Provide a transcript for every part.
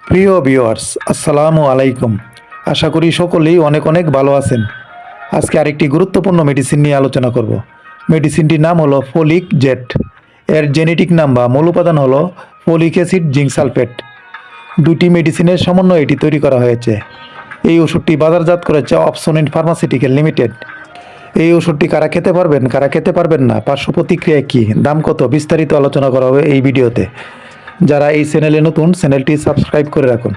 প্রিয় ভিউয়ার্স, আসসালামু আলাইকুম। আশা করি সকলেই অনেক অনেক ভালো আছেন। আজকে আরেকটি গুরুত্বপূর্ণ মেডিসিন নিয়ে আলোচনা করব। মেডিসিনটির নাম হলো ফলিক জেট। এর জেনেটিক নাম বা মূল উপাদান হলো ফলিক অ্যাসিড জিঙ্ক সালফেট। দুটি মেডিসিনের সমন্বয়ে এটি তৈরি করা হয়েছে। এই ওষুধটি বাজারজাত করেছে অপসনিন ফার্মাসিউটিক্যাল লিমিটেড। এই ওষুধটি কারা খেতে পারবেন, কারা খেতে পারবেন না, পার্শ্ব প্রতিক্রিয়া কী, দাম কত, বিস্তারিত আলোচনা করা হবে এই ভিডিওতে। যারা এই চ্যানেলে নতুন, চ্যানেলটি সাবস্ক্রাইব করে রাখুন।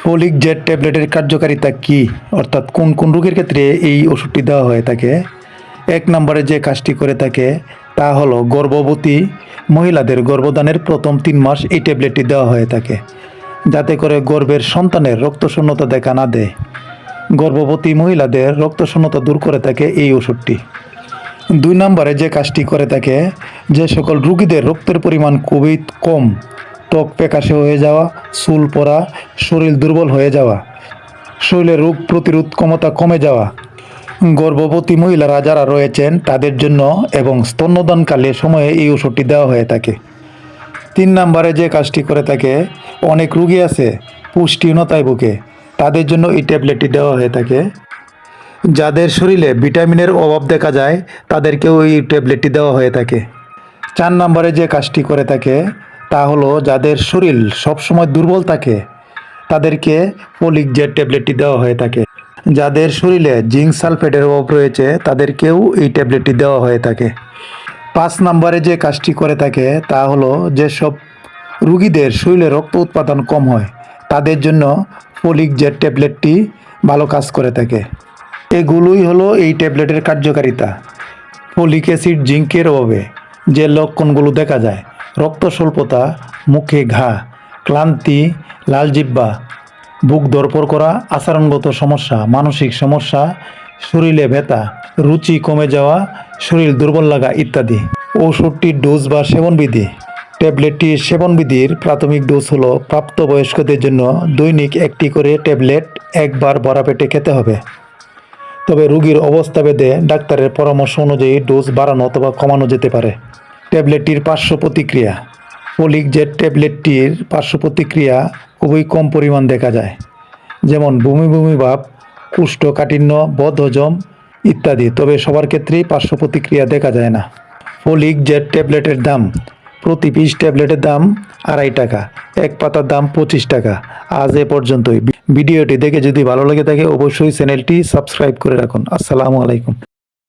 ফলিক জেট ট্যাবলেটের কার্যকারিতা কী, অর্থাৎ কোন কোন রোগের ক্ষেত্রে এই ওষুধটি দেওয়া হয়ে থাকে। এক নম্বরে যে কাজটি করে থাকে তা হলো গর্ভবতী মহিলাদের গর্ভধানের প্রথম 3 মাস এই ট্যাবলেটটি দেওয়া হয়ে থাকে, যাতে করে গর্ভের সন্তানের রক্তশূন্যতা দেখা না দেয়। গর্ভবতী মহিলাদের রক্তশূন্যতা দূর করে থাকে এই ওষুধটি। 2 নম্বরে যে কাজটি করে থাকে, যে সকল রোগীদের রক্তের পরিমাণ খুবই কম, ত্বক ফ্যাকাশে হয়ে যাওয়া, চুল পড়া, শরীর দুর্বল হয়ে যাওয়া, শরীরে রোগ প্রতিরোধ ক্ষমতা কমে যাওয়া, গর্ভবতী মহিলারা যারা রয়েছেন তাদের জন্য এবং স্তন্যদানকালে সময়ে এই ওষুধটি দেওয়া হয়ে থাকে। 3 নম্বরে যে কাজটি করে থাকে, অনেক রোগী আছে পুষ্টিহীনতায় ভুগে, তাদের জন্য এই ট্যাবলেটটি দেওয়া হয়ে থাকে। যাদের শরীরে ভিটামিনের অভাব দেখা যায় তাদেরকেও এই ট্যাবলেটটি দেওয়া হয়ে থাকে। 4 নম্বরে যে কাজটি করে থাকে তা হলো যাদের শরীর সবসময় দুর্বল থাকে তাদেরকে ফলিক জেট ট্যাবলেটটি দেওয়া হয়ে থাকে। যাদের শরীরে জিঙ্ক সালফেটের অভাব রয়েছে তাদেরকেও এই ট্যাবলেটটি দেওয়া হয়ে থাকে। 5 নম্বরে যে কাজটি করে থাকে তা হলো যেসব রুগীদের শরীরে রক্ত উৎপাদন কম হয় তাদের জন্য ফলিক জেট ট্যাবলেটটি ভালো কাজ করে থাকে। এগুলোই হলো এই ট্যাবলেটের কার্যকারিতা। ফলিক অ্যাসিড জিঙ্কের অভাবে যে লক্ষণগুলো দেখা যায়: রক্ত স্বল্পতা, মুখে ঘা, ক্লান্তি, লাল জিহ্বা, বুক ধড়ফড় করা, আচরণগত সমস্যা, মানসিক সমস্যা, শরীরে ব্যথা, রুচি কমে যাওয়া, শরীর দুর্বল লাগা ইত্যাদি। ওষুধটির ডোজ বা সেবনবিধি: ট্যাবলেটটির সেবনবিধির প্রাথমিক ডোজ হলো প্রাপ্তবয়স্কদের জন্য দৈনিক 1টি করে ট্যাবলেট একবার ভরা পেটে খেতে হবে। তবে রোগীর অবস্থা ভেদে ডাক্তারের পরামর্শ অনুযায়ী ডোজ বাড়ানো অথবা কমানো যেতে পারে। ট্যাবলেটটির পার্শ্ব প্রতিক্রিয়া: ফলিক জেট ট্যাবলেটটির পার্শ্ব প্রতিক্রিয়া খুবই কম পরিমাণ দেখা যায়, যেমন বমি বমি ভাব, কোষ্ঠকাঠিন্য, বদহজম ইত্যাদি। তবে সবার ক্ষেত্রেই পার্শ্ব প্রতিক্রিয়া দেখা যায় না। ফলিক জেট ট্যাবলেটের দাম: প্রতি পিস ট্যাবলেটের দাম 2.5 টাকা, এক পাতার দাম 25 টাকা। আজ এ পর্যন্তই। ভিডিওটি দেখে যদি ভালো লেগে থাকে অবশ্যই চ্যানেলটি সাবস্ক্রাইব করে রাখুন। আসসালামু আলাইকুম।